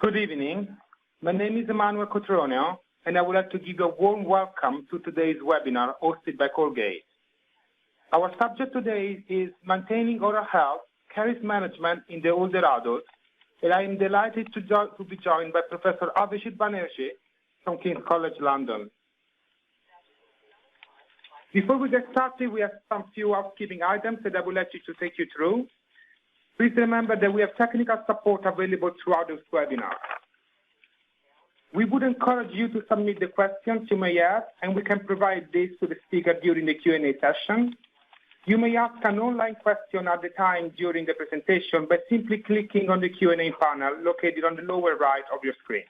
Good evening. My name is Emanuele Cotroneo, and I would like to give you a warm welcome to today's webinar hosted by Colgate. Our subject today is maintaining oral health, caries management in the older adults, and I am delighted to be joined by Professor Banerjee from King's College London. Before we get started, we have some few housekeeping items that I would like to take you through. Please remember that we have technical support available throughout this webinar. We would encourage you to submit the questions you may have, and we can provide this to the speaker during the Q&A session. You may ask an online question at the time during the presentation by simply clicking on the Q&A panel located on the lower right of your screen.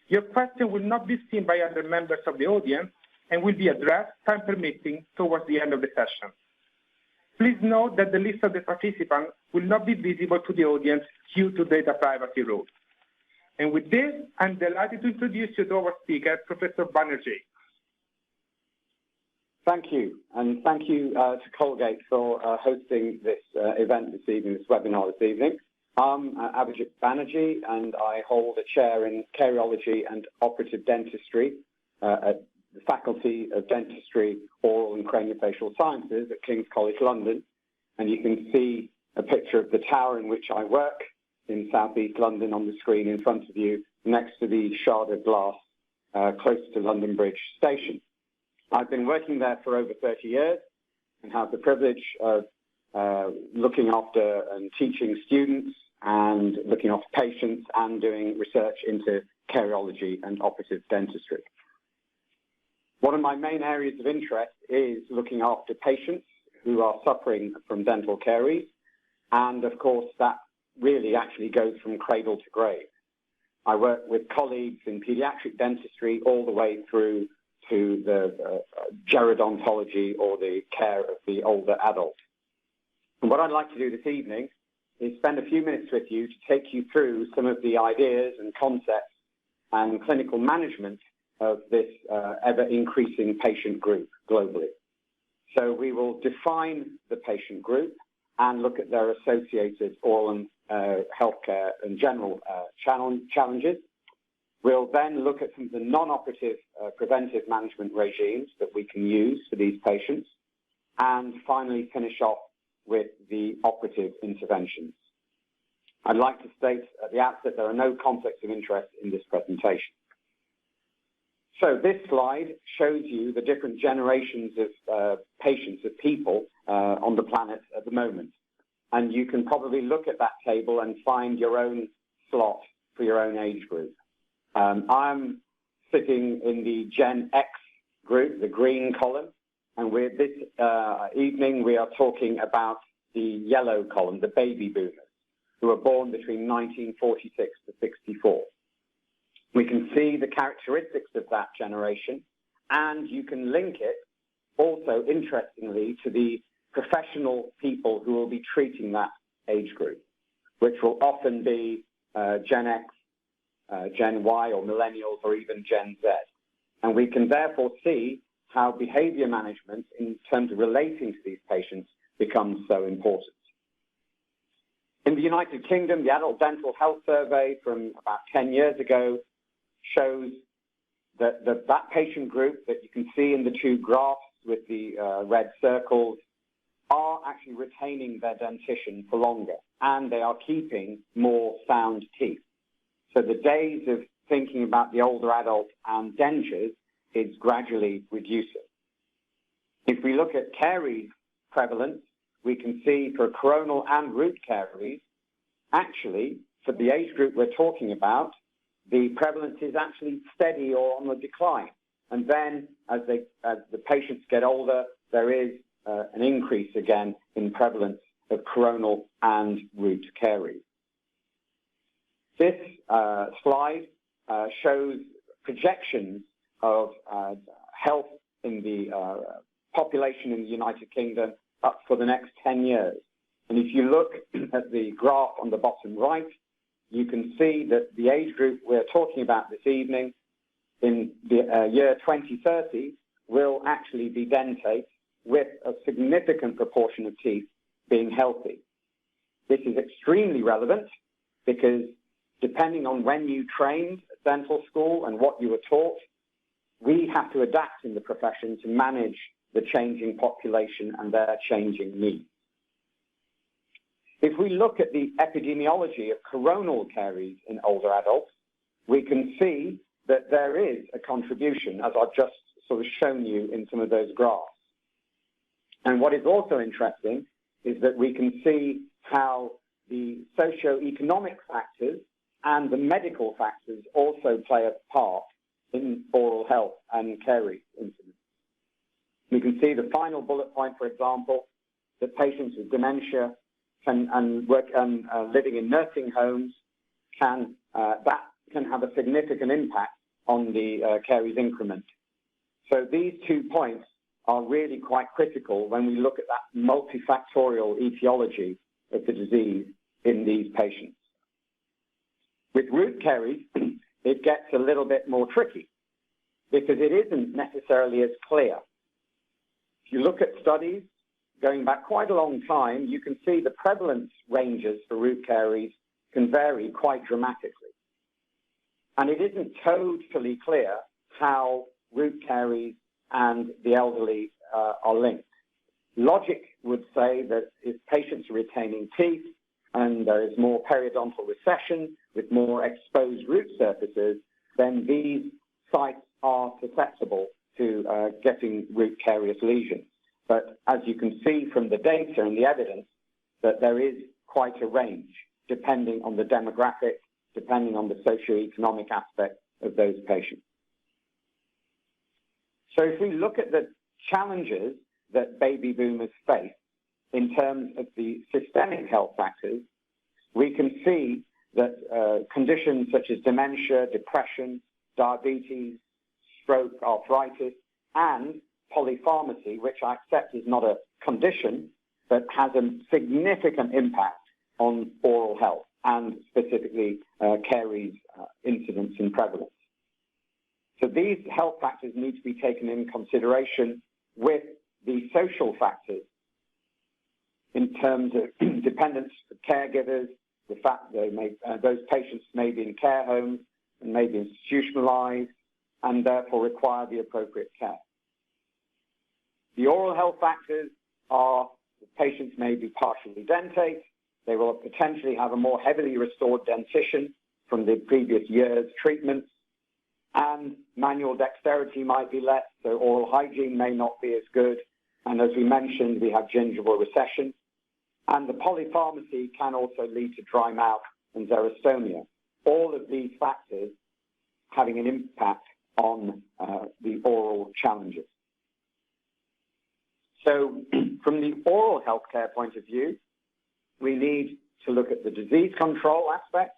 Your question will not be seen by other members of the audience and will be addressed, time permitting, towards the end of the session. Please note that the list of the participants will not be visible to the audience due to data privacy rules. And with this, I'm delighted to introduce you to our speaker, Professor Banerjee. Thank you, and thank you to Colgate for hosting this event this evening, this webinar this evening. I'm Abhijit Banerjee, and I hold a chair in Cariology and Operative Dentistry at the Faculty of Dentistry, Oral and Craniofacial Sciences at King's College London. And you can see a picture of the tower in which I work in southeast London on the screen in front of you, next to the Shard of Glass, close to London Bridge Station. I've been working there for over 30 years and have the privilege of looking after and teaching students and looking after patients and doing research into cariology and operative dentistry. One of my main areas of interest is looking after patients who are suffering from dental caries, and of course that really actually goes from cradle to grave. I work with colleagues in pediatric dentistry all the way through to the gerodontology, or the care of the older adult. And what I'd like to do this evening is spend a few minutes with you to take you through some of the ideas and concepts and clinical management of this ever-increasing patient group globally. So we will define the patient group and look at their associated oral and healthcare and general challenges. We'll then look at some of the non-operative preventive management regimes that we can use for these patients, and finally finish off with the operative interventions. I'd like to state at the outset there are no conflicts of interest in this presentation. So this slide shows you the different generations of patients, of people on the planet at the moment. And you can probably look at that table and find your own slot for your own age group. I'm sitting in the Gen X group, the green column, and this evening we are talking about the yellow column, the baby boomers, who were born between 1946 to 64. We can see the characteristics of that generation, and you can link it also, interestingly, to the professional people who will be treating that age group, which will often be Gen X, Gen Y, or millennials, or even Gen Z. And we can therefore see how behavior management in terms of relating to these patients becomes so important. In the United Kingdom, the Adult Dental Health Survey from about 10 years ago shows that that patient group that you can see in the two graphs with the red circles are actually retaining their dentition for longer, and they are keeping more sound teeth. So the days of thinking about the older adult and dentures is gradually reducing. If we look at caries prevalence, we can see for coronal and root caries, actually, for the age group we're talking about, the prevalence is actually steady or on the decline. And then as the patients get older, there is an increase again in prevalence of coronal and root caries. This slide shows projections of health in the population in the United Kingdom up for the next 10 years. And if you look at the graph on the bottom right, you can see that the age group we're talking about this evening in the year 2030 will actually be dentate with a significant proportion of teeth being healthy. This is extremely relevant because depending on when you trained at dental school and what you were taught, we have to adapt in the profession to manage the changing population and their changing needs. If we look at the epidemiology of coronal caries in older adults, we can see that there is a contribution, as I've just sort of shown you in some of those graphs. And what is also interesting is that we can see how the socio-economic factors and the medical factors also play a part in oral health and caries incidence. We can see the final bullet point, for example, that patients with dementia living in nursing homes that can have a significant impact on the caries increment. So these 2 points are really quite critical when we look at that multifactorial etiology of the disease in these patients. With root caries, it gets a little bit more tricky because it isn't necessarily as clear. If you look at studies going back quite a long time, you can see the prevalence ranges for root caries can vary quite dramatically. And it isn't totally clear how root caries and the elderly are linked. Logic would say that if patients are retaining teeth and there is more periodontal recession with more exposed root surfaces, then these sites are susceptible to getting root carious lesions. But as you can see from the data and the evidence, that there is quite a range depending on the demographic, depending on the socioeconomic aspect of those patients. So if we look at the challenges that baby boomers face in terms of the systemic health factors, we can see that conditions such as dementia, depression, diabetes, stroke, arthritis, and polypharmacy, which I accept is not a condition, but has a significant impact on oral health and specifically caries incidence and prevalence. So these health factors need to be taken in consideration with the social factors in terms of dependence for caregivers, the fact that those patients may be in care homes and may be institutionalized and therefore require the appropriate care. The oral health factors are that patients may be partially dentate, they will potentially have a more heavily restored dentition from the previous year's treatments, and manual dexterity might be less, so oral hygiene may not be as good. And as we mentioned, we have gingival recession. And the polypharmacy can also lead to dry mouth and xerostomia. All of these factors having an impact on the oral challenges. So from the oral healthcare point of view, we need to look at the disease control aspect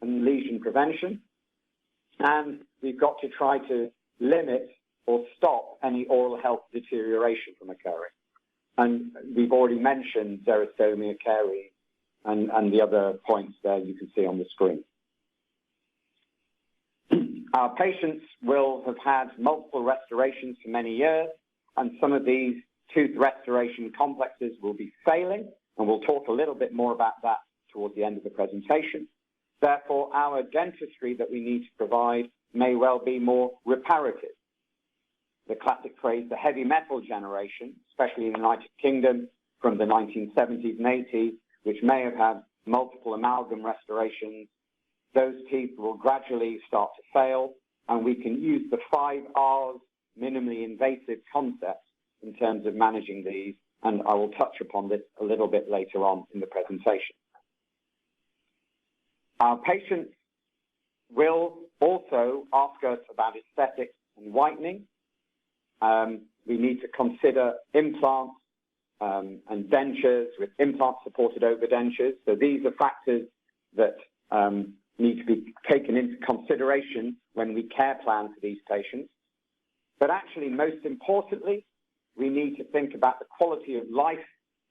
and lesion prevention. And we've got to try to limit or stop any oral health deterioration from occurring. And we've already mentioned xerostomia, caries, and the other points there you can see on the screen. Our patients will have had multiple restorations for many years, and some of these tooth restoration complexes will be failing, and we'll talk a little bit more about that towards the end of the presentation. Therefore, our dentistry that we need to provide may well be more reparative. The classic phrase, the heavy metal generation, especially in the United Kingdom from the 1970s and 80s, which may have had multiple amalgam restorations, those teeth will gradually start to fail, and we can use the 5 R's minimally invasive concept in terms of managing these, and I will touch upon this a little bit later on in the presentation. Our patients will also ask us about aesthetics and whitening. We need to consider implants and dentures with implant-supported overdentures. So these are factors that need to be taken into consideration when we care plan for these patients. But actually, most importantly, we need to think about the quality of life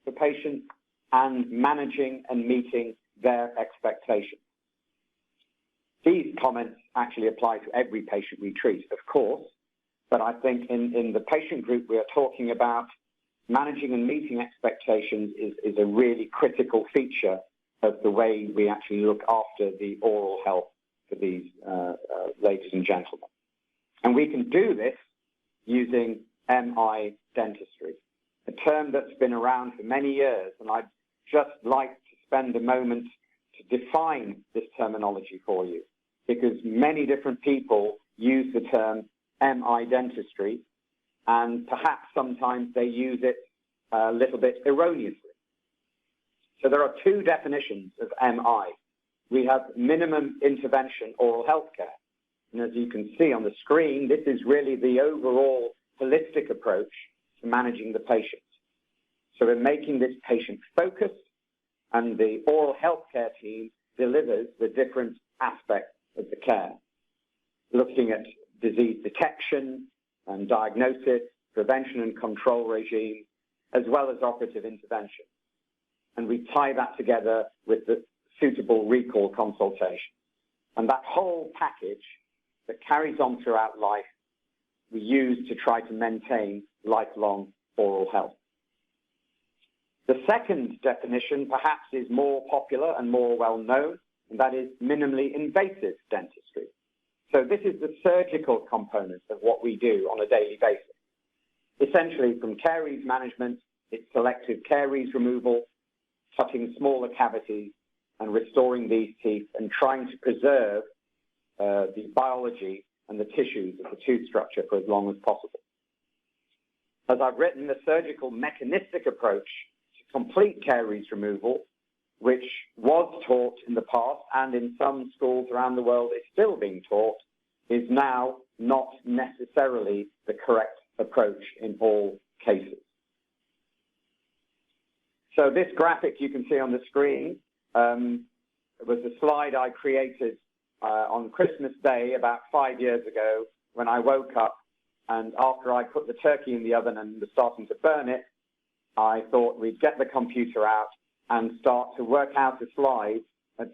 for patients and managing and meeting their expectations. These comments actually apply to every patient we treat, of course, but I think in the patient group we are talking about, managing and meeting expectations is a really critical feature of the way we actually look after the oral health for these ladies and gentlemen. And we can do this using MI dentistry, a term that's been around for many years, and I'd just like to spend a moment to define this terminology for you, because many different people use the term MI dentistry, and perhaps sometimes they use it a little bit erroneously. So there are two definitions of MI. We have minimum intervention oral health care. And as you can see on the screen, this is really the overall holistic approach to managing the patient. So we're making this patient focused, and the oral health care team delivers the different aspects of the care, looking at disease detection and diagnosis, prevention and control regime, as well as operative intervention. And we tie that together with the suitable recall consultation. And that whole package that carries on throughout life, we use to try to maintain lifelong oral health. The second definition perhaps is more popular and more well known, and that is minimally invasive dentistry. So this is the surgical component of what we do on a daily basis. Essentially, from caries management, it's selective caries removal, cutting smaller cavities and restoring these teeth and trying to preserve the biology and the tissues of the tooth structure for as long as possible. As I've written, the surgical mechanistic approach to complete caries removal, which was taught in the past and in some schools around the world is still being taught, is now not necessarily the correct approach in all cases. So this graphic you can see on the screen was a slide I created on Christmas Day about 5 years ago when I woke up, and after I put the turkey in the oven and was starting to burn it, I thought we'd get the computer out and start to work out a slide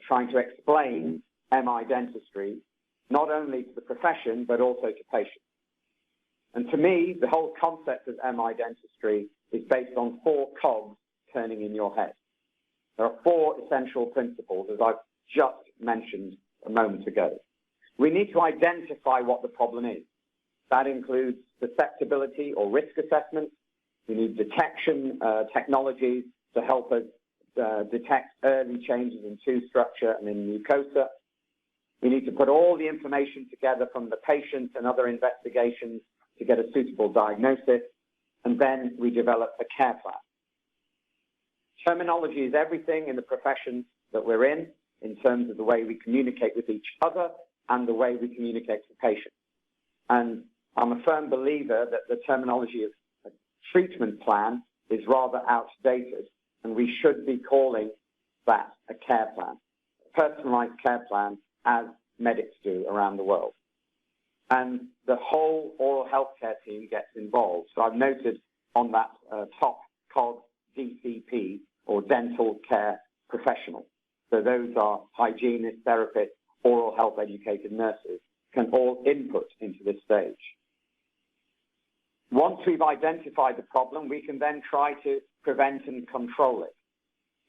trying to explain MI dentistry, not only to the profession, but also to patients. And to me, the whole concept of MI dentistry is based on 4 cogs turning in your head. There are 4 essential principles, as I've just mentioned a moment ago. We need to identify what the problem is. That includes susceptibility or risk assessment. We need detection technologies to help us detect early changes in tooth structure and in mucosa. We need to put all the information together from the patient and other investigations to get a suitable diagnosis, and then we develop a care plan. Terminology is everything in the profession that we're in terms of the way we communicate with each other and the way we communicate to patients. And I'm a firm believer that the terminology of a treatment plan is rather outdated, and we should be calling that a care plan, a personalized care plan, as medics do around the world. And the whole oral healthcare team gets involved. So I've noted on that top cog DCP, or dental care professional. So those are hygienists, therapists, oral health educated nurses, can all input into this stage. Once we've identified the problem, we can then try to prevent and control it.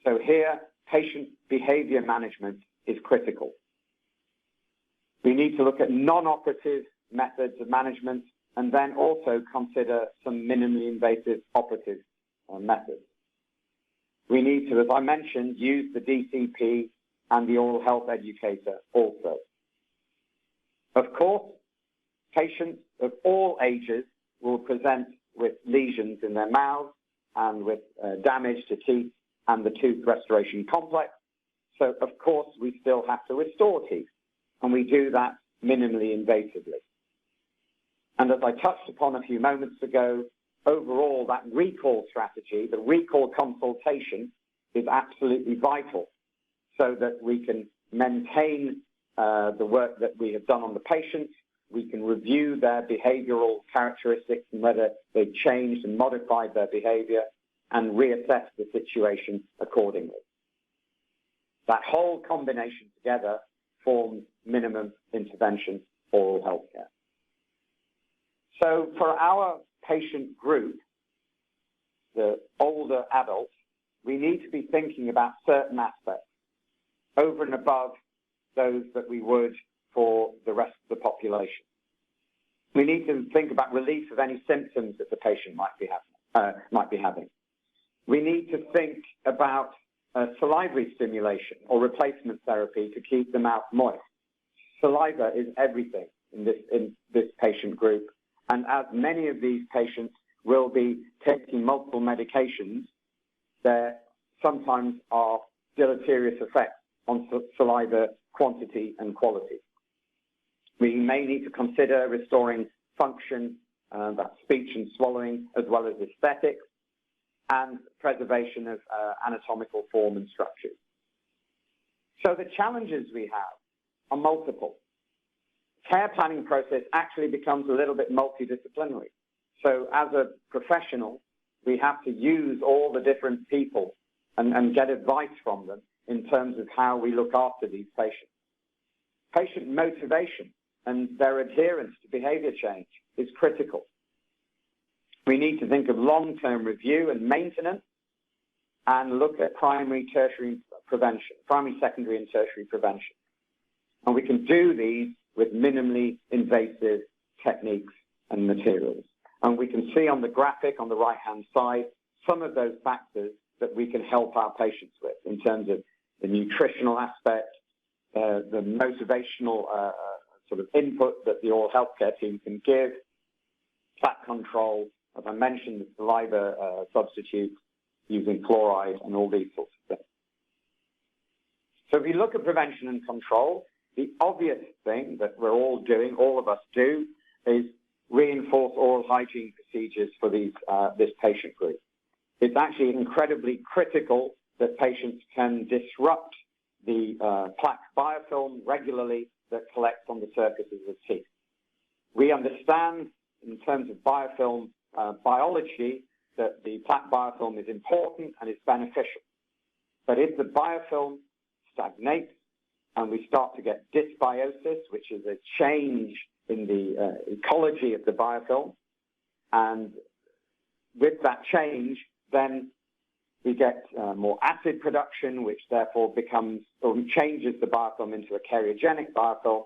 So here, patient behavior management is critical. We need to look at non-operative methods of management and then also consider some minimally invasive operative methods. We need to, as I mentioned, use the DCP and the oral health educator also. Of course, patients of all ages will present with lesions in their mouths and with damage to teeth and the tooth restoration complex. So, of course, we still have to restore teeth, and we do that minimally invasively. And as I touched upon a few moments ago, overall, that recall strategy, the recall consultation, is absolutely vital so that we can maintain the work that we have done on the patient. We can review their behavioral characteristics and whether they've changed and modified their behavior and reassess the situation accordingly. That whole combination together forms minimum intervention oral health care. So for our patient group, the older adults, we need to be thinking about certain aspects. over and above those that we would for the rest of the population. We need to think about relief of any symptoms that the patient might be having. We need to think about salivary stimulation or replacement therapy to keep the mouth moist. Saliva is everything in this patient group, and as many of these patients will be taking multiple medications, there sometimes are deleterious effects on saliva quantity and quality. We may need to consider restoring function, that's speech and swallowing, as well as aesthetics, and preservation of anatomical form and structures. So the challenges we have are multiple. Care planning process actually becomes a little bit multidisciplinary. So as a professional, we have to use all the different people and get advice from them in terms of how we look after these patients. Patient motivation and their adherence to behavior change is critical. We need to think of long-term review and maintenance and look at primary, secondary, and tertiary prevention. And we can do these with minimally invasive techniques and materials. And we can see on the graphic on the right-hand side some of those factors that we can help our patients with in terms of the nutritional aspect, the motivational sort of input that the oral healthcare team can give, plaque control, as I mentioned, the saliva substitutes using fluoride and all these sorts of things. So if you look at prevention and control, the obvious thing that we're all doing, all of us do, is reinforce oral hygiene procedures for this patient group. It's actually incredibly critical that patients can disrupt the plaque biofilm regularly that collects on the surfaces of teeth. We understand in terms of biofilm biology that the plaque biofilm is important and is beneficial. But if the biofilm stagnates and we start to get dysbiosis, which is a change in the ecology of the biofilm, and with that change, then we get more acid production, which therefore becomes or changes the biofilm into a cariogenic biofilm.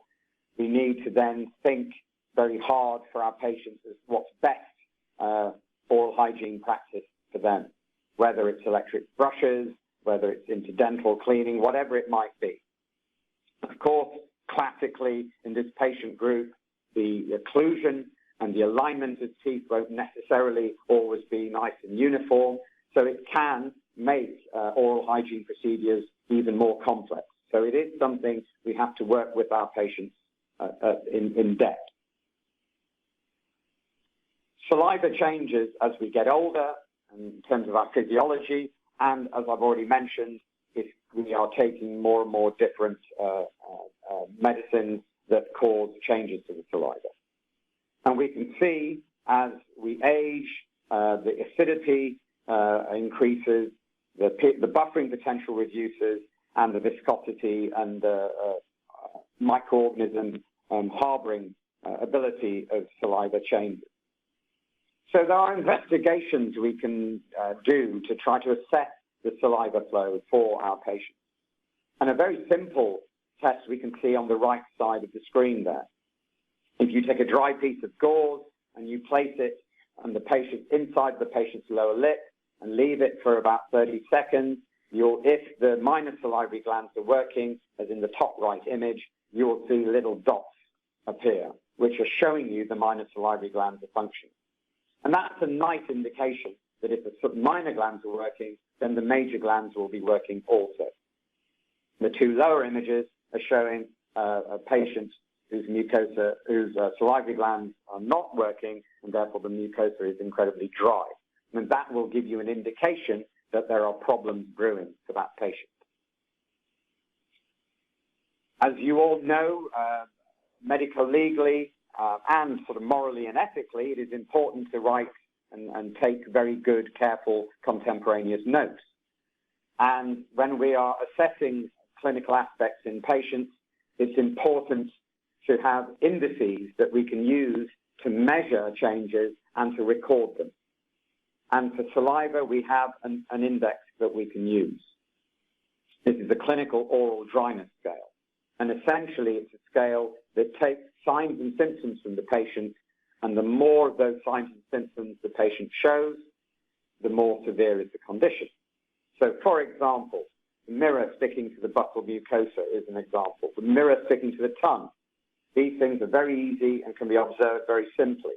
We need to then think very hard for our patients as what's best oral hygiene practice for them, whether it's electric brushes, whether it's interdental cleaning, whatever it might be. Of course, classically in this patient group, the occlusion and the alignment of teeth won't necessarily always be nice and uniform, so it can make oral hygiene procedures even more complex. So it is something we have to work with our patients in depth. Saliva changes as we get older in terms of our physiology, and as I've already mentioned, if we are taking more and more different medicines that cause changes to the saliva. And we can see as we age, the acidity increases, the buffering potential reduces, and the viscosity and the microorganism harboring ability of saliva changes. So there are investigations we can do to try to assess the saliva flow for our patients. And a very simple test we can see on the right side of the screen there. If you take a dry piece of gauze and you place it on the patient, inside the patient's lower lip and leave it for about 30 seconds, if the minor salivary glands are working, as in the top right image, you will see little dots appear, which are showing you the minor salivary glands are functioning. And that's a nice indication that if the minor glands are working, then the major glands will be working also. The two lower images are showing a patient whose salivary glands are not working, and therefore the mucosa is incredibly dry. And that will give you an indication that there are problems brewing for that patient. As you all know, medico-legally and sort of morally and ethically, it is important to write and take very good, careful, contemporaneous notes. And when we are assessing clinical aspects in patients, it's important to have indices that we can use to measure changes and to record them. And for saliva, we have an index that we can use. This is the clinical oral dryness scale. And essentially, it's a scale that takes signs and symptoms from the patient, and the more of those signs and symptoms the patient shows, the more severe is the condition. So, for example, the mirror sticking to the buccal mucosa is an example. The mirror sticking to the tongue. These things are very easy and can be observed very simply.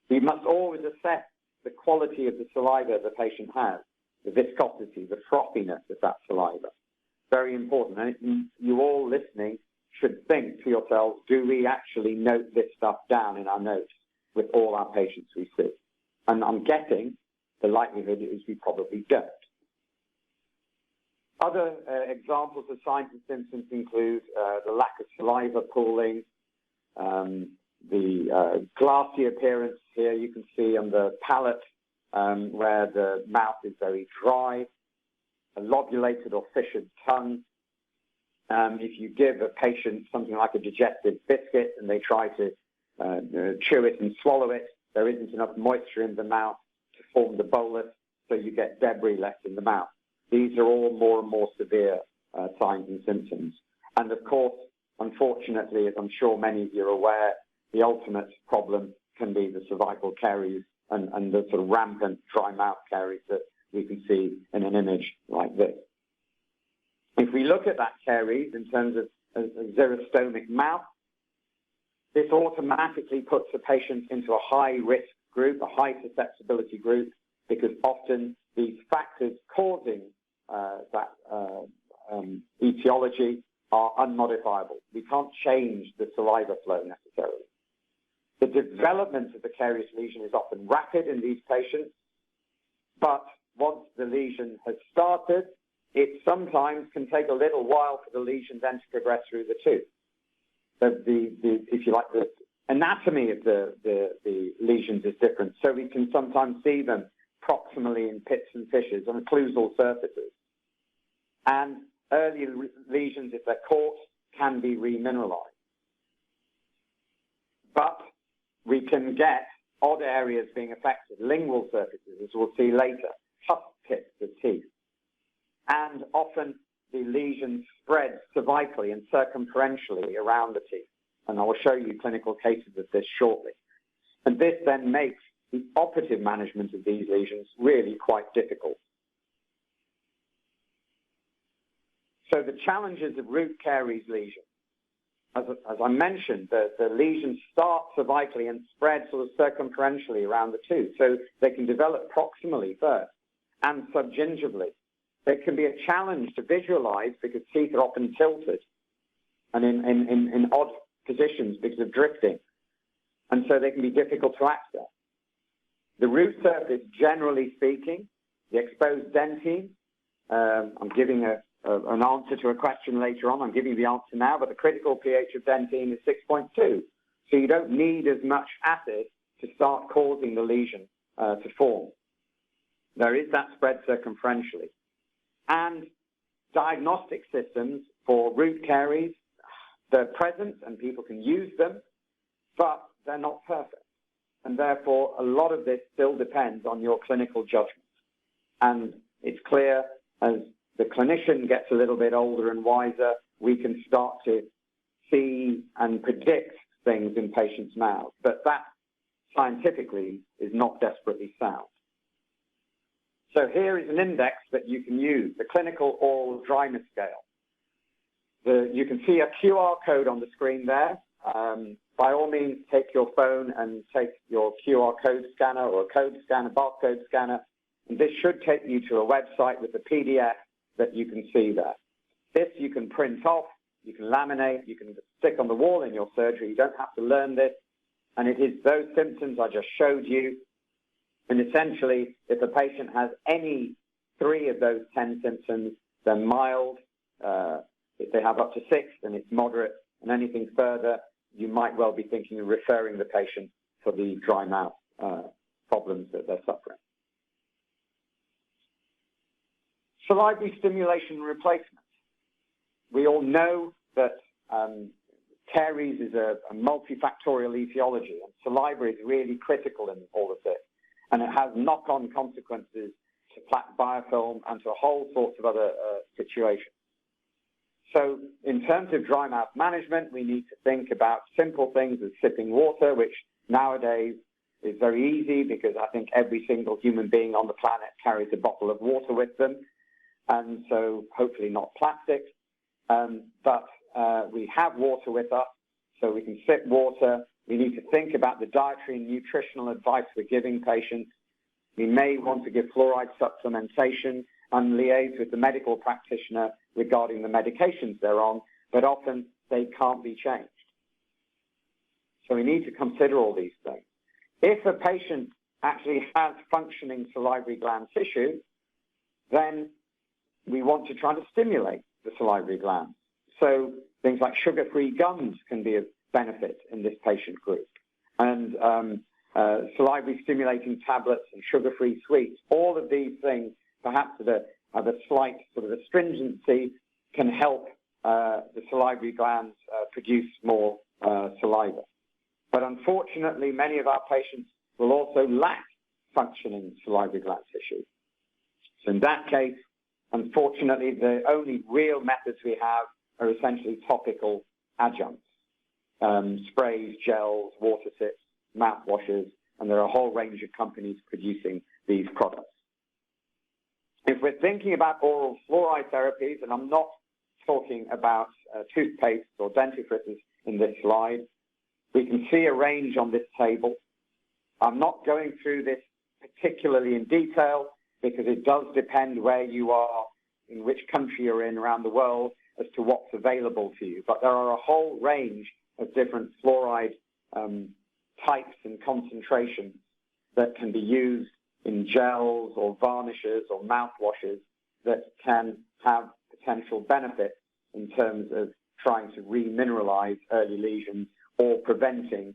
We must always assess the quality of the saliva the patient has, the viscosity, the frothiness of that saliva. Very important. And you all listening should think to yourselves, do we actually note this stuff down in our notes with all our patients we see? And I'm guessing the likelihood is we probably don't. Other examples of signs and symptoms include the lack of saliva pooling, the glassy appearance here you can see on the palate where the mouth is very dry, a lobulated or fissured tongue. If you give a patient something like a digestive biscuit and they try to chew it and swallow it, there isn't enough moisture in the mouth to form the bolus, so you get debris left in the mouth. These are all more and more severe signs and symptoms. And of course, unfortunately, as I'm sure many of you are aware, the ultimate problem can be the cervical caries and the sort of rampant dry mouth caries that we can see in an image like this. If we look at that caries in terms of a xerostomic mouth, this automatically puts a patient into a high-risk group, a high susceptibility group, because often these factors causing that etiology are unmodifiable. We can't change the saliva flow necessarily. The development of the carious lesion is often rapid in these patients, but once the lesion has started, it sometimes can take a little while for the lesion then to progress through the tooth. So if you like, the anatomy of the lesions is different. So we can sometimes see them proximally in pits and fissures on occlusal surfaces. And early lesions, if they're caught, can be remineralized. But we can get odd areas being affected, lingual surfaces, as we'll see later, tuft tips of teeth. And often the lesions spread cervically and circumferentially around the teeth. And I will show you clinical cases of this shortly. And this then makes the operative management of these lesions really quite difficult. So the challenges of root caries lesions. As I mentioned, the lesions start cervically and spread sort of circumferentially around the tooth. So they can develop proximally first and subgingivally. It can be a challenge to visualize because teeth are often tilted and in odd positions because of drifting. And so they can be difficult to access. The root surface, generally speaking, the exposed dentine, I'm giving an answer to a question later on. I'm giving you the answer now, but the critical pH of dentine is 6.2. So you don't need as much acid to start causing the lesion to form. There is that spread circumferentially. And diagnostic systems for root caries, they're present and people can use them, but they're not perfect. And therefore, a lot of this still depends on your clinical judgment. And it's clear as the clinician gets a little bit older and wiser, we can start to see and predict things in patients' mouths. But that scientifically is not desperately sound. So here is an index that you can use, the clinical oral dryness scale. You can see a QR code on the screen there. By all means, take your phone and take your QR code scanner or a code scanner, barcode scanner, and this should take you to a website with a PDF that you can see there. This you can print off, you can laminate, you can stick on the wall in your surgery. You don't have to learn this. And it is those symptoms I just showed you. And essentially, if a patient has any 3 of those 10 symptoms, they're mild. If they have up to 6, then it's moderate. And anything further, you might well be thinking of referring the patient for the dry mouth problems that they're suffering. Salivary stimulation and replacement. We all know that caries is a multifactorial etiology, and saliva is really critical in all of this. And it has knock-on consequences to plaque biofilm, and to a whole sorts of other situations. So in terms of dry mouth management, we need to think about simple things as sipping water, which nowadays is very easy because I think every single human being on the planet carries a bottle of water with them, and so hopefully not plastic. But we have water with us, so we can sip water. We need to think about the dietary and nutritional advice we're giving patients. We may want to give fluoride supplementation and liaise with the medical practitioner regarding the medications they're on, but often they can't be changed. So we need to consider all these things. If a patient actually has functioning salivary gland tissue, then we want to try to stimulate the salivary glands. So things like sugar-free gums can be of benefit in this patient group. And salivary stimulating tablets and sugar-free sweets, all of these things, perhaps that have a slight sort of astringency, can help the salivary glands produce more saliva. But unfortunately, many of our patients will also lack functioning salivary gland tissue. So in that case, unfortunately, the only real methods we have are essentially topical adjuncts, sprays, gels, water sips, mouthwashes, and there are a whole range of companies producing these products. If we're thinking about oral fluoride therapies, and I'm not talking about toothpaste or dentifrices in this slide, we can see a range on this table. I'm not going through this particularly in detail because it does depend where you are, in which country you're in around the world, as to what's available to you. But there are a whole range of different fluoride types and concentrations that can be used in gels or varnishes or mouthwashes that can have potential benefits in terms of trying to remineralize early lesions or preventing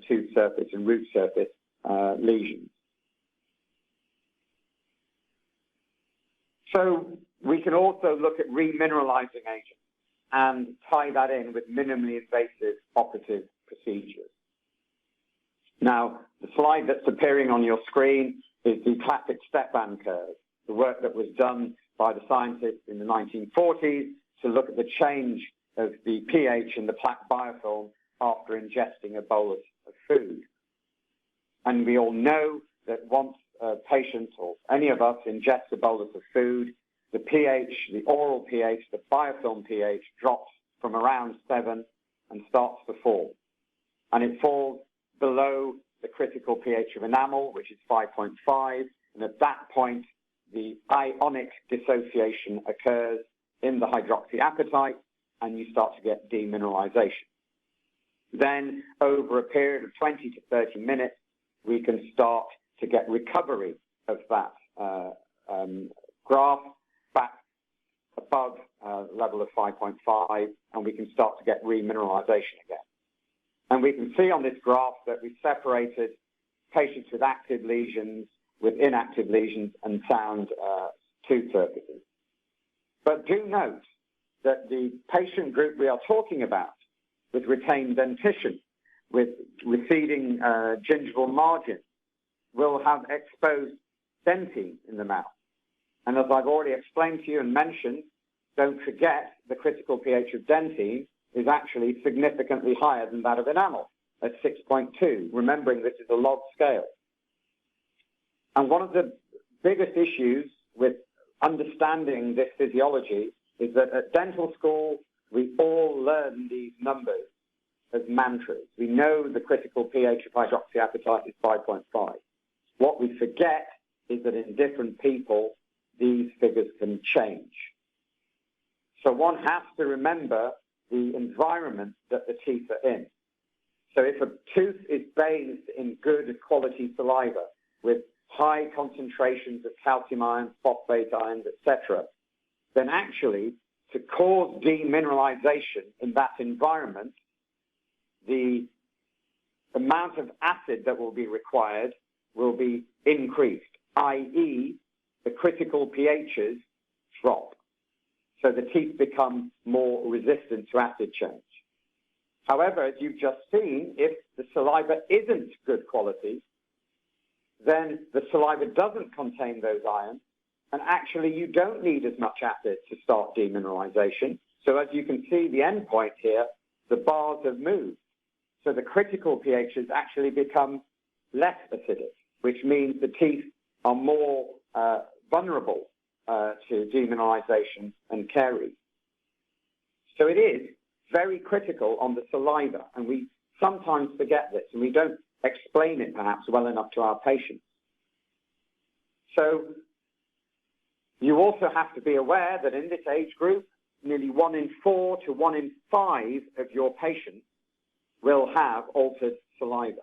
tooth surface and root surface lesions. So we can also look at remineralizing agents and tie that in with minimally invasive operative procedures. Now, the slide that's appearing on your screen is the classic step-band curve, the work that was done by the scientists in the 1940s to look at the change of the pH in the plaque biofilm after ingesting a bolus of food. And we all know that once a patient or any of us ingests a bolus of food, the pH, the oral pH, the biofilm pH drops from around 7 and starts to fall. And it falls below the critical pH of enamel, which is 5.5. And at that point, the ionic dissociation occurs in the hydroxyapatite, and you start to get demineralization. Then, over a period of 20 to 30 minutes, we can start to get recovery of that graph back above level of 5.5, and we can start to get remineralization again. And we can see on this graph that we separated patients with active lesions, with inactive lesions, and sound tooth surfaces. But do note that the patient group we are talking about, with retained dentition, with receding gingival margin, will have exposed dentine in the mouth. And as I've already explained to you and mentioned, don't forget the critical pH of dentine is actually significantly higher than that of enamel at 6.2, remembering this is a log scale. And one of the biggest issues with understanding this physiology is that at dental school, we all learn these numbers as mantras. We know the critical pH of hydroxyapatite is 5.5. What we forget is that in different people, these figures can change. So one has to remember the environment that the teeth are in. So if a tooth is bathed in good quality saliva with high concentrations of calcium ions, phosphate ions, etc., then actually to cause demineralization in that environment, the amount of acid that will be required will be increased, i.e., the critical pHs drop. So the teeth become more resistant to acid change. However, as you've just seen, if the saliva isn't good quality, then the saliva doesn't contain those ions, And actually, you don't need as much acid to start demineralization. So as you can see, the end point here, the bars have moved. So the critical pHs actually become less acidic, which means the teeth are more vulnerable to demineralization and caries. So it is very critical on the saliva, and we sometimes forget this, and we don't explain it perhaps well enough to our patients. So you also have to be aware that in this age group, nearly 1 in 4 to 1 in 5 of your patients will have altered saliva.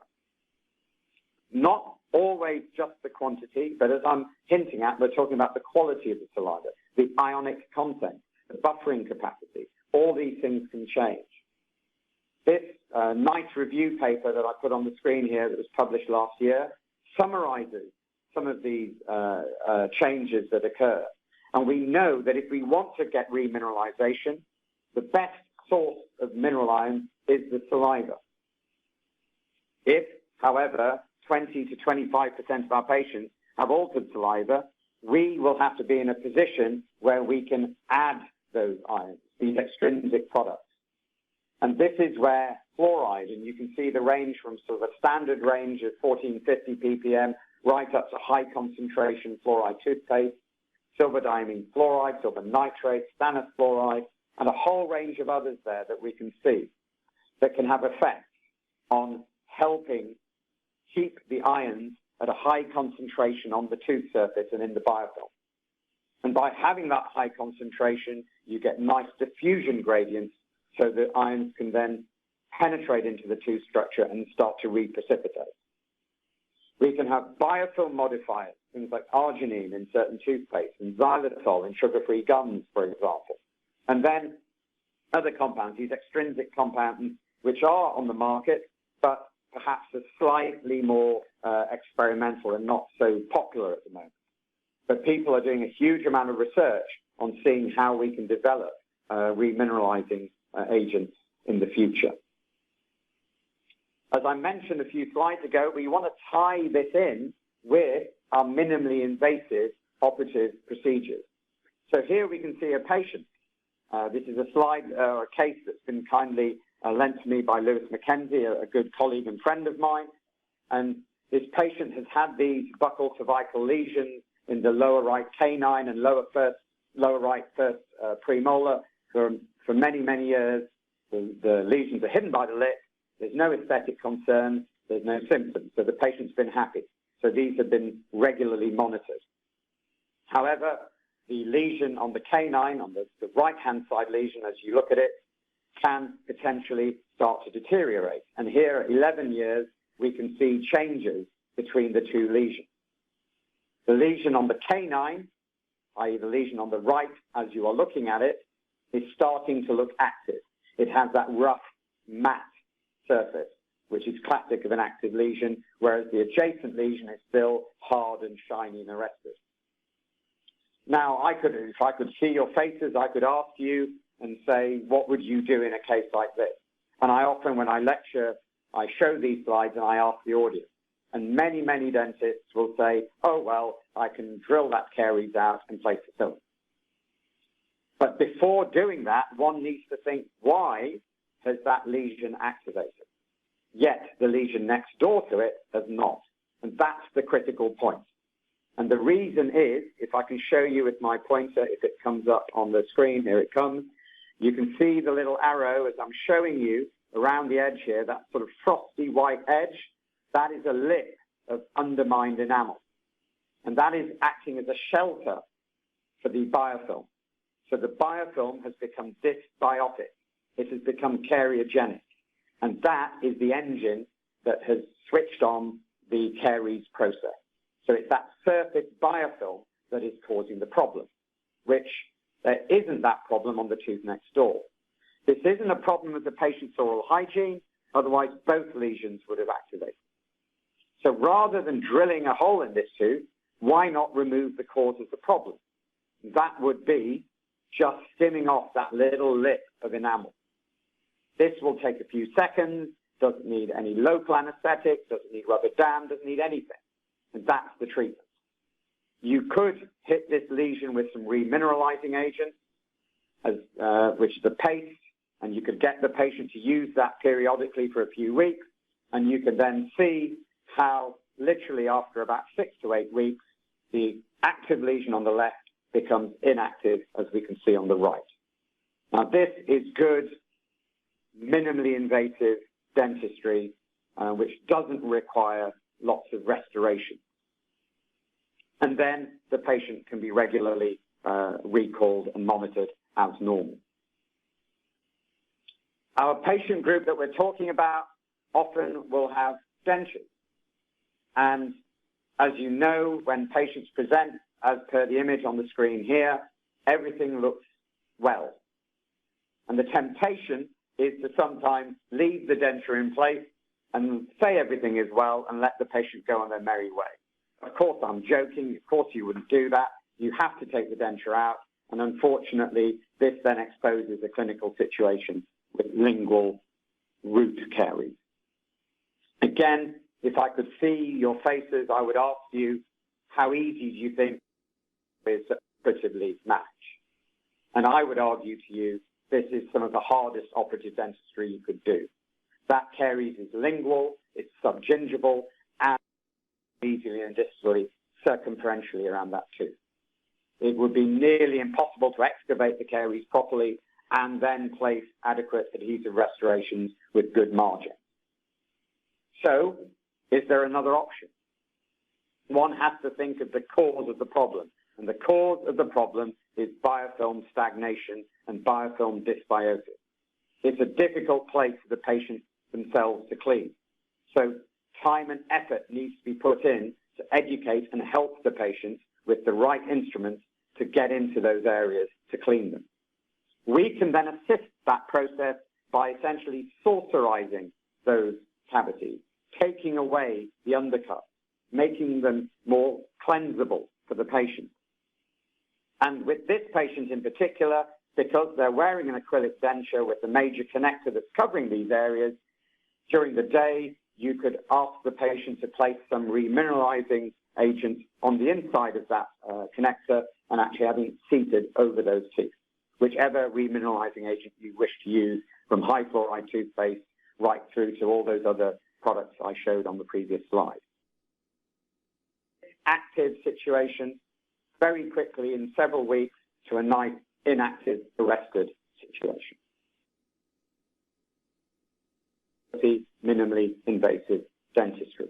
Not always just the quantity, but as I'm hinting at, we're talking about the quality of the saliva, the ionic content, the buffering capacity. All these things can change. This nice review paper that I put on the screen here that was published last year summarizes some of these changes that occur. And we know that if we want to get remineralization, the best source of mineral iron is the saliva. If, however, 20 to 25% of our patients have altered saliva, we will have to be in a position where we can add those ions, these extrinsic products. And this is where fluoride, and you can see the range from sort of a standard range of 1450 ppm right up to high concentration fluoride toothpaste, silver diamine fluoride, silver nitrate, stannous fluoride, and a whole range of others there that we can see that can have effects on helping keep the ions at a high concentration on the tooth surface and in the biofilm. And by having that high concentration, you get nice diffusion gradients so that ions can then penetrate into the tooth structure and start to reprecipitate. We can have biofilm modifiers, things like arginine in certain toothpaste and xylitol in sugar-free gums, for example. And then other compounds, these extrinsic compounds, which are on the market, but perhaps are slightly more experimental and not so popular at the moment. But people are doing a huge amount of research on seeing how we can develop remineralizing agents in the future. As I mentioned a few slides ago, we want to tie this in with our minimally invasive operative procedures. So here we can see a patient. This is a slide or a case that's been kindly lent to me by Lewis Mackenzie, a good colleague and friend of mine. And this patient has had these buccal cervical lesions in the lower right canine and lower right first premolar for many, many years. The lesions are hidden by the lip. There's no aesthetic concerns. There's no symptoms. So the patient's been happy. So these have been regularly monitored. However, the lesion on the canine, on the right-hand side lesion, as you look at it, can potentially start to deteriorate. And here at 11 years, we can see changes between the two lesions. The lesion on the canine, i.e. the lesion on the right as you are looking at it, is starting to look active. It has that rough, matte surface, which is classic of an active lesion, whereas the adjacent lesion is still hard and shiny and arrested. Now, if I could see your faces, I could ask you and say, what would you do in a case like this? And I often, when I lecture, I show these slides and I ask the audience. And many, many dentists will say, oh, well, I can drill that caries out and place the filling. But before doing that, one needs to think, why has that lesion activated? Yet the lesion next door to it has not. And that's the critical point. And the reason is, if I can show you with my pointer, if it comes up on the screen, here it comes, you can see the little arrow as I'm showing you around the edge here, that sort of frosty white edge, that is a lip of undermined enamel. And that is acting as a shelter for the biofilm. So the biofilm has become dysbiotic. It has become cariogenic. And that is the engine that has switched on the caries process. So it's that surface biofilm that is causing the problem, which there isn't that problem on the tooth next door. This isn't a problem with the patient's oral hygiene, otherwise both lesions would have activated. So rather than drilling a hole in this tooth, why not remove the cause of the problem? That would be just skimming off that little lip of enamel. This will take a few seconds, doesn't need any local anesthetic, doesn't need rubber dam, doesn't need anything. And that's the treatment. You could hit this lesion with some remineralizing agent, which is a paste, and you could get the patient to use that periodically for a few weeks, and you can then see how literally after about 6 to 8 weeks, the active lesion on the left becomes inactive, as we can see on the right. Now, this is good, minimally invasive dentistry, which doesn't require lots of restoration. And then the patient can be regularly recalled and monitored as normal. Our patient group that we're talking about often will have dentures. And as you know, when patients present, as per the image on the screen here, everything looks well. And the temptation is to sometimes leave the denture in place and say everything is well and let the patient go on their merry way. Of course, I'm joking. Of course, you wouldn't do that. You have to take the denture out. And unfortunately, this then exposes a clinical situation with lingual root caries. Again, if I could see your faces, I would ask you, how easy do you think it is to operatively match? And I would argue to you, this is some of the hardest operative dentistry you could do. That caries is lingual, it's subgingival, and medially and distally, circumferentially around that tooth. It would be nearly impossible to excavate the caries properly and then place adequate adhesive restorations with good margin. So, is there another option? One has to think of the cause of the problem. And the cause of the problem is biofilm stagnation and biofilm dysbiosis. It's a difficult place for the patients themselves to clean. So time and effort needs to be put in to educate and help the patients with the right instruments to get into those areas to clean them. We can then assist that process by essentially saucerizing those cavities, taking away the undercut, making them more cleansable for the patient. And with this patient in particular, because they're wearing an acrylic denture with the major connector that's covering these areas, during the day, you could ask the patient to place some remineralizing agent on the inside of that connector and actually having it seated over those teeth, whichever remineralizing agent you wish to use, from high fluoride toothpaste right through to all those other products I showed on the previous slide. Active situation, very quickly in several weeks to a nice inactive, arrested situation. Minimally invasive dentistry.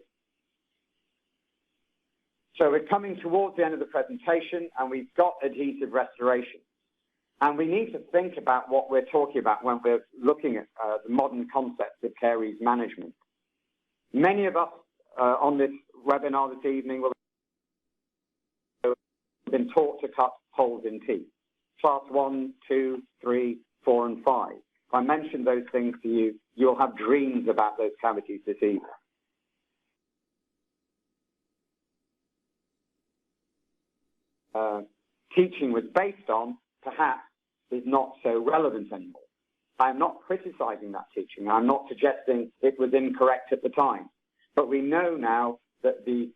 So we're coming towards the end of the presentation and we've got adhesive restoration. And we need to think about what we're talking about when we're looking at the modern concepts of caries management. Many of us on this webinar this evening will have been taught to cut holes in teeth. Class 1, 2, 3, 4, and 5. If I mention those things to you, you'll have dreams about those cavities this evening. Teaching was based on, perhaps, is not so relevant anymore. I'm not criticizing that teaching. I'm not suggesting it was incorrect at the time. But we know now that the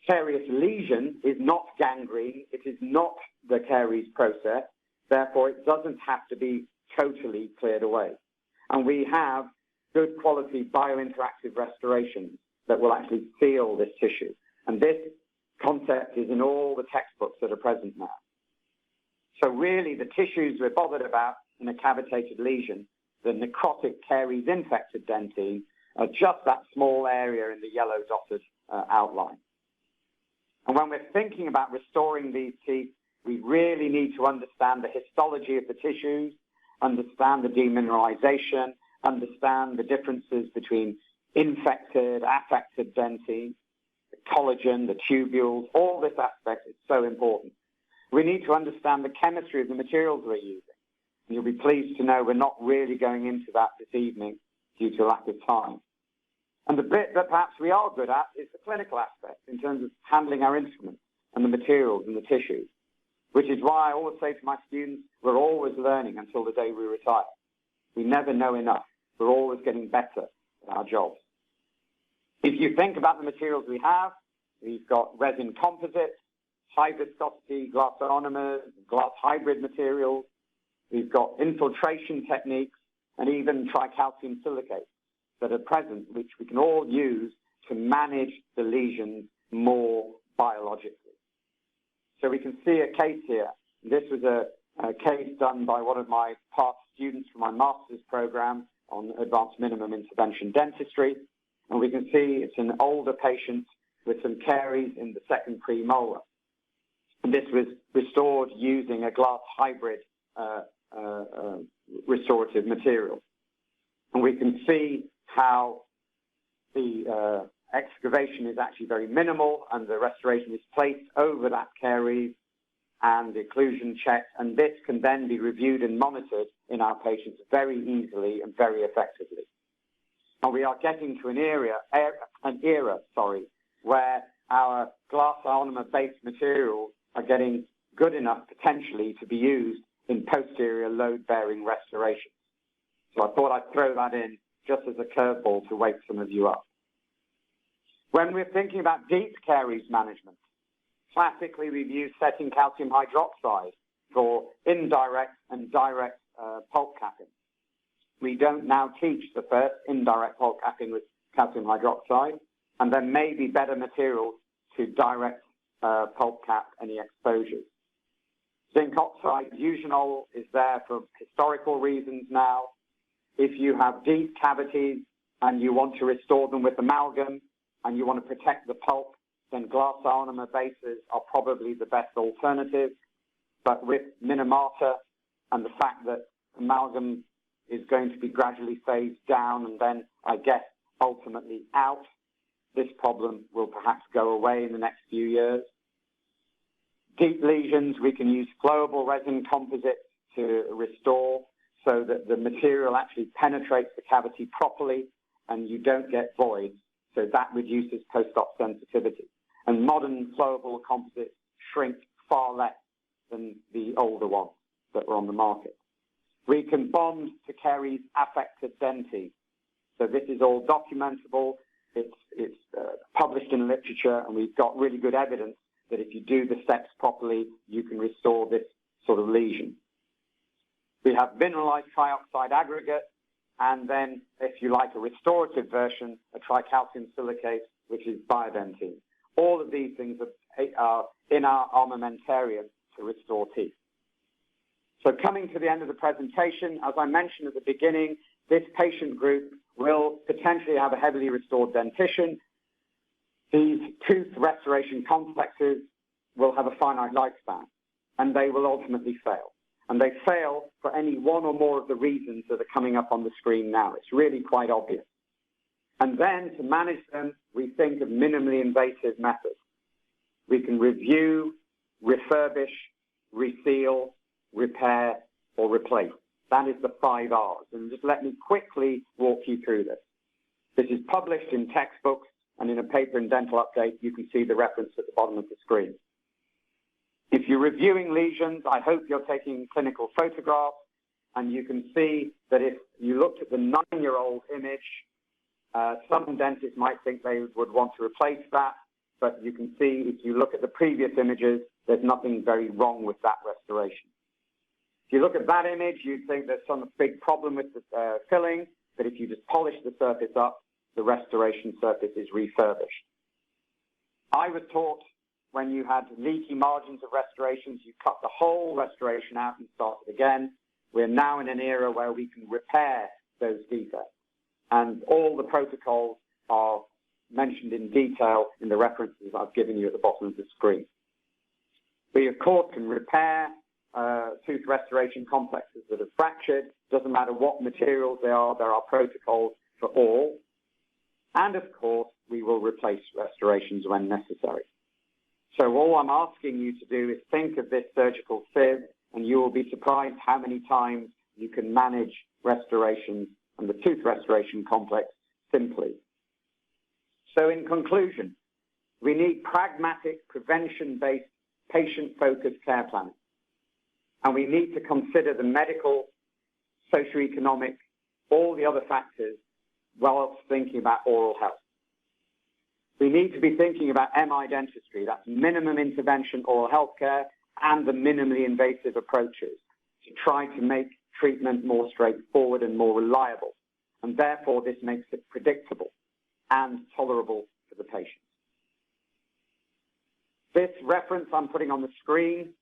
carious lesion is not gangrene. It is not the caries process. Therefore, it doesn't have to be totally cleared away. And we have good quality biointeractive restorations that will actually seal this tissue. And this concept is in all the textbooks that are present now. So really, the tissues we're bothered about in a cavitated lesion, the necrotic caries infected dentine, are just that small area in the yellow dotted outline. And when we're thinking about restoring these teeth, we really need to understand the histology of the tissues, understand the demineralization, understand the differences between infected, affected dentine, the collagen, the tubules. All this aspect is so important. We need to understand the chemistry of the materials we're using. And you'll be pleased to know we're not really going into that this evening due to lack of time. And the bit that perhaps we are good at is the clinical aspect in terms of handling our instruments and the materials and the tissues, which is why I always say to my students, we're always learning until the day we retire. We never know enough. We're always getting better at our jobs. If you think about the materials we have, we've got resin composites, high viscosity glass ionomers, glass hybrid materials. We've got infiltration techniques and even tricalcium silicates that are present, which we can all use to manage the lesions more biologically. So we can see a case here. This was a case done by one of my past students from my master's program on advanced minimum intervention dentistry. And we can see it's an older patient with some caries in the second premolar. And this was restored using a glass hybrid restorative material. And we can see how the excavation is actually very minimal and the restoration is placed over that caries and the occlusion checked, and this can then be reviewed and monitored in our patients very easily and very effectively. And we are getting to an era, where our glass ionomer-based materials are getting good enough potentially to be used in posterior load-bearing restoration. So I thought I'd throw that in just as a curveball to wake some of you up. When we're thinking about deep caries management, classically we've used setting calcium hydroxide for indirect and direct pulp capping. We don't now teach the first indirect pulp capping with calcium hydroxide, and there may be better materials to direct pulp cap any exposures. Zinc oxide eugenol is there for historical reasons now. If you have deep cavities and you want to restore them with amalgam and you want to protect the pulp, then glass ionomer bases are probably the best alternative. But with Minamata and the fact that amalgam is going to be gradually phased down and then, I guess, ultimately out, this problem will perhaps go away in the next few years. Deep lesions, we can use flowable resin composites to restore so that the material actually penetrates the cavity properly and you don't get voids. So that reduces post-op sensitivity. And modern flowable composites shrink far less than the older ones that were on the market. We can bond to caries affected denti. So this is all documentable. It's published in literature, and we've got really good evidence that if you do the steps properly, you can restore this sort of lesion. We have mineralized trioxide aggregate, and then, if you like, a restorative version, a tricalcium silicate, which is biodentine. All of these things are in our armamentarium to restore teeth. So coming to the end of the presentation, as I mentioned at the beginning, this patient group will potentially have a heavily restored dentition. These tooth restoration complexes will have a finite lifespan, and they will ultimately fail. And they fail for any one or more of the reasons that are coming up on the screen now. It's really quite obvious. And then to manage them, we think of minimally invasive methods. We can review, refurbish, reseal, repair, or replace. That is the 5 R's. And just let me quickly walk you through this. This is published in textbooks, and in a paper in Dental Update, you can see the reference at the bottom of the screen. If you're reviewing lesions, I hope you're taking clinical photographs, and you can see that if you looked at the 9-year-old image, some dentists might think they would want to replace that, but you can see if you look at the previous images, there's nothing very wrong with that restoration. If you look at that image, you'd think there's some big problem with the filling, but if you just polish the surface up, the restoration surface is refurbished. I was taught when you had leaky margins of restorations, you cut the whole restoration out and start it again. We're now in an era where we can repair those defects. And all the protocols are mentioned in detail in the references I've given you at the bottom of the screen. We, of course, can repair tooth restoration complexes that have fractured. Doesn't matter what materials they are, there are protocols for all. And, of course, we will replace restorations when necessary. So all I'm asking you to do is think of this surgical sieve, and you will be surprised how many times you can manage restorations and the tooth restoration complex simply. So in conclusion, we need pragmatic, prevention-based, patient-focused care planning. And we need to consider the medical, socioeconomic, all the other factors whilst thinking about oral health. we need to be thinking about MI dentistry. That's minimum intervention oral health care and the minimally invasive approaches to try to make treatment more straightforward and more reliable. And therefore, this makes it predictable and tolerable for the patient. This reference I'm putting on the screen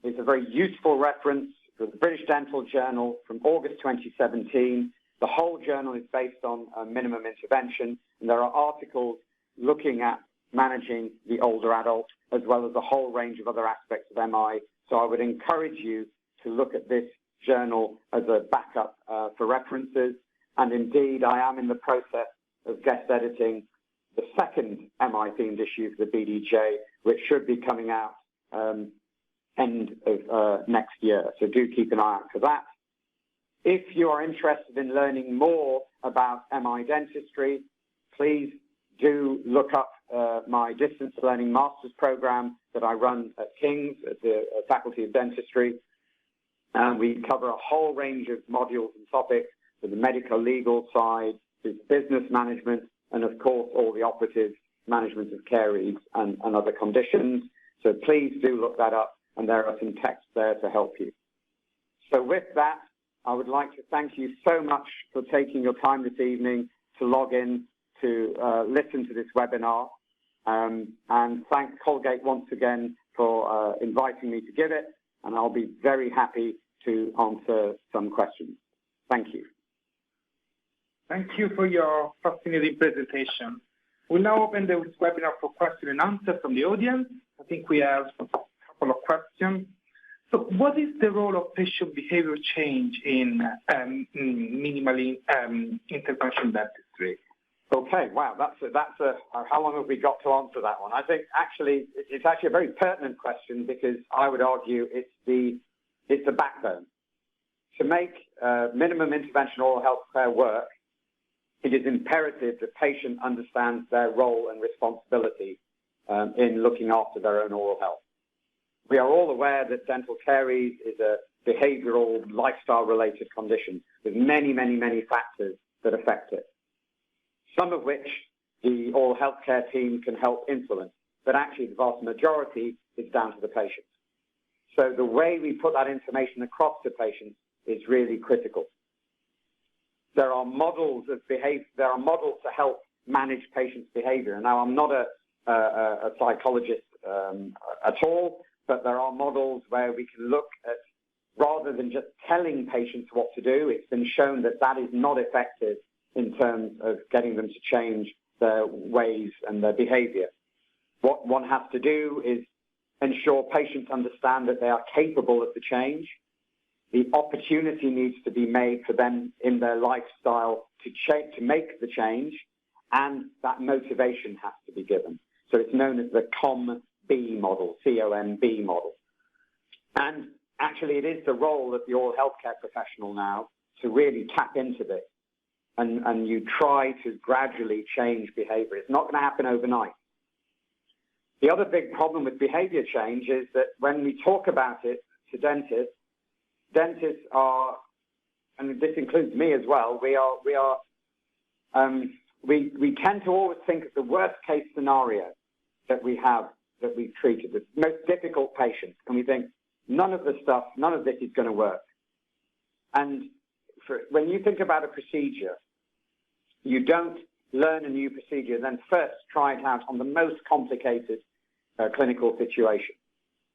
is a very useful reference for the British Dental Journal from August 2017. The whole journal is based on minimum intervention, and there are articles looking at managing the older adult, as well as a whole range of other aspects of MI. So I would encourage you to look at this journal as a backup for references. And indeed, I am in the process of guest editing the second MI-themed issue for the BDJ, which should be coming out end of next year. So do keep an eye out for that. If you are interested in learning more about MI dentistry, please do look up my distance learning master's program that I run at King's, at the Faculty of Dentistry. And we cover a whole range of modules and topics for the medical legal side, business management, and of course, all the operative management of caries and other conditions. So please do look that up, and there are some texts there to help you. So with that, I would like to thank you so much for taking your time this evening to log in to listen to this webinar, and thank Colgate once again for inviting me to give it, and I'll be very happy to answer some questions. Thank you. Thank you for your fascinating presentation. We'll now open this webinar for question and answer from the audience. I think we have a couple of questions. So what is the role of patient behavior change in minimally intervention dentistry? Okay, wow, that's a how long have we got to answer that one? I think it's actually a very pertinent question, because I would argue it's the backbone. To make minimum intervention oral health care work, it is imperative that patient understands their role and responsibility in looking after their own oral health. We are all aware that dental caries is a behavioral, lifestyle-related condition with many, many, many factors that affect it, some of which the oral health care team can help influence, but actually the vast majority is down to the patient. So the way we put that information across to patients is really critical. There are models of behavior. There are models to help manage patients' behavior. Now, I'm not a psychologist at all, but there are models where we can look at, rather than just telling patients what to do, it's been shown that that is not effective in terms of getting them to change their ways and their behavior. What one has to do is ensure patients understand that they are capable of the change. The opportunity needs to be made for them in their lifestyle to make the change, and that motivation has to be given. So it's known as the COMB model, C-O-M-B model. And actually, it is the role of the oral healthcare professional now to really tap into this, and you try to gradually change behavior. It's not going to happen overnight. The other big problem with behavior change is that when we talk about it to dentists are, and this includes me as well, we tend to always think of the worst case scenario that we've treated, the most difficult patients, and we think none of this is going to work. And when you think about a procedure, you don't learn a new procedure, then first try it out on the most complicated clinical situation.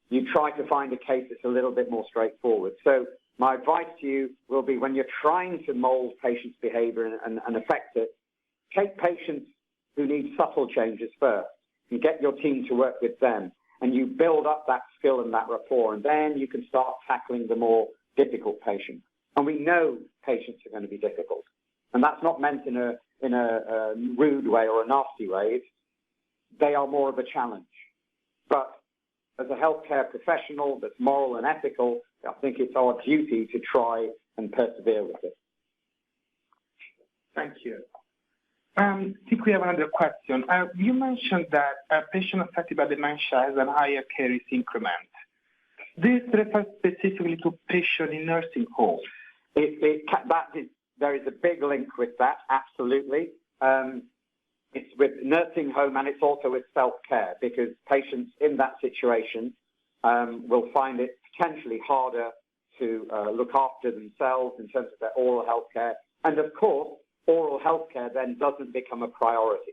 You try to find a case that's a little bit more straightforward. So my advice to you will be, when you're trying to mold patients' behavior and affect it, take patients who need subtle changes first and get your team to work with them, and you build up that skill and that rapport, and then you can start tackling the more difficult patients. And we know patients are going to be difficult, and that's not meant in a rude way or a nasty way. They are more of a challenge. But as a healthcare professional that's moral and ethical, I think it's our duty to try and persevere with it. Thank you. I think we have another question. You mentioned that a patient affected by dementia has a higher caries increment. This refers specifically to patients in nursing homes. There is a big link with that, absolutely. it's with nursing home and it's also with self-care, because patients in that situation will find it potentially harder to look after themselves in terms of their oral health care. And of course, oral health care then doesn't become a priority.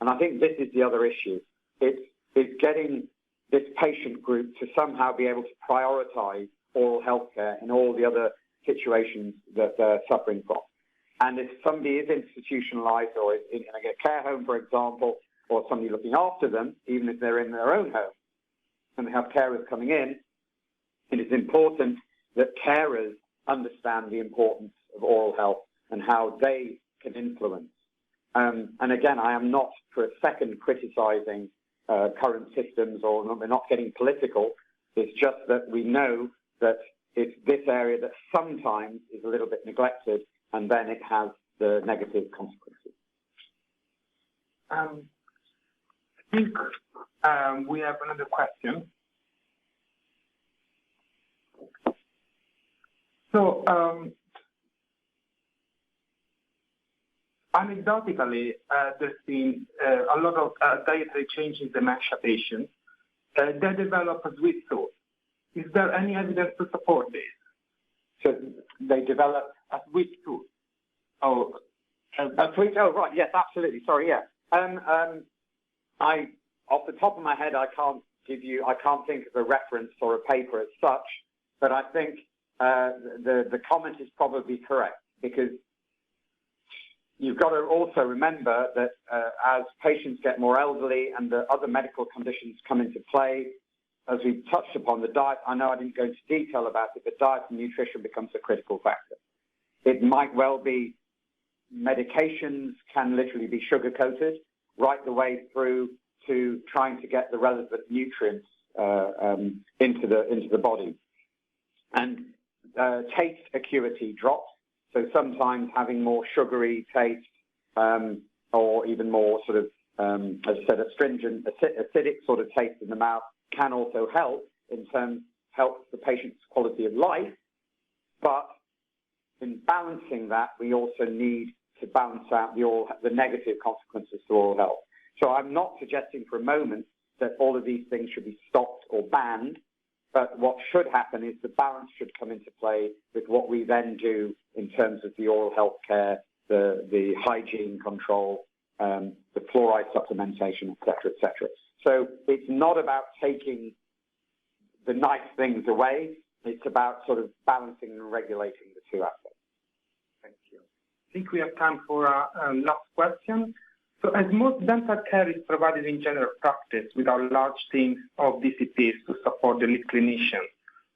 And I think this is the other issue. It's getting this patient group to somehow be able to prioritize oral health care in all the other situations that they're suffering from. And if somebody is institutionalized or is in a care home, for example, or somebody looking after them, even if they're in their own home, and they have carers coming in, it is important that carers understand the importance of oral health and how they can influence. And again, I am not for a second criticizing current systems, or we're not getting political. It's just that we know that it's this area that sometimes is a little bit neglected, and then it has the negative consequences. I think we have another question. So, anecdotally, there's been a lot of dietary changes in dementia patients that develop a sweet tooth. Is there any evidence to support this? So they develop a sweet tooth. Oh, right. Yes, absolutely. Sorry. Yeah. I, off the top of my head, I can't think of a reference or a paper as such, but I think the comment is probably correct, because you've got to also remember that as patients get more elderly and the other medical conditions come into play, as we touched upon, the diet, I know I didn't go into detail about it, but diet and nutrition becomes a critical factor. It might well be medications can literally be sugar-coated right the way through to trying to get the relevant nutrients into the body. And taste acuity drops. So sometimes having more sugary taste or even more sort of, as I said, astringent, acidic sort of taste in the mouth can also help help the patient's quality of life. But in balancing that, we also need to balance out the negative consequences to oral health. So I'm not suggesting for a moment that all of these things should be stopped or banned, but what should happen is the balance should come into play with what we then do in terms of the oral health care, the hygiene control, the fluoride supplementation, et cetera, et cetera. So it's not about taking the nice things away. It's about sort of balancing and regulating the two aspects. Thank you. I think we have time for a last question. So as most dental care is provided in general practice with our large teams of DCPs to support the lead clinician,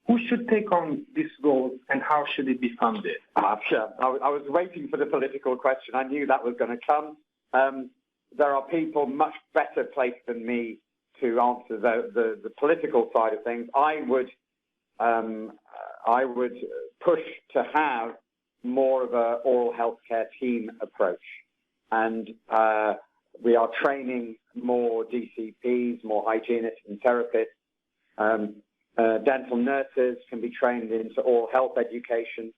who should take on this role and how should it be funded? Sure. I was waiting for the political question. I knew that was going to come. There are people much better placed than me to answer the political side of things. I would push to have more of an oral health care team approach. And we are training more DCPs, more hygienists and therapists. Dental nurses can be trained into oral health education.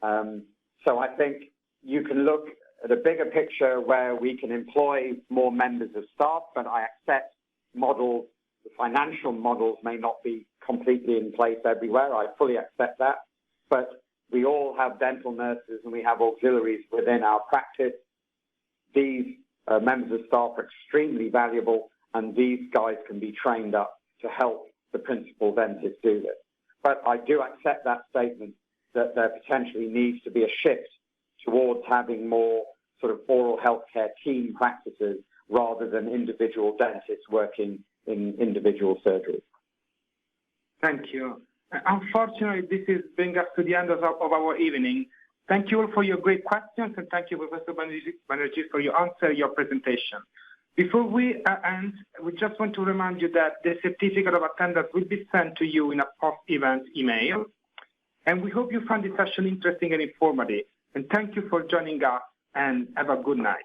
So I think you can look at a bigger picture where we can employ more members of staff, but I accept models, the financial models may not be completely in place everywhere. I fully accept that. But we all have dental nurses and we have auxiliaries within our practice. These members of staff are extremely valuable, and these guys can be trained up to help the principal dentist do this. But I do accept that statement that there potentially needs to be a shift towards having more sort of oral health care team practices rather than individual dentists working in individual surgeries. Thank you. Unfortunately, this is bringing us to the end of our evening. Thank you all for your great questions, and thank you, Professor Banerjee, for your answer, your presentation. Before we end, we just want to remind you that the certificate of attendance will be sent to you in a post-event email. And we hope you found this session interesting and informative. And thank you for joining us, and have a good night.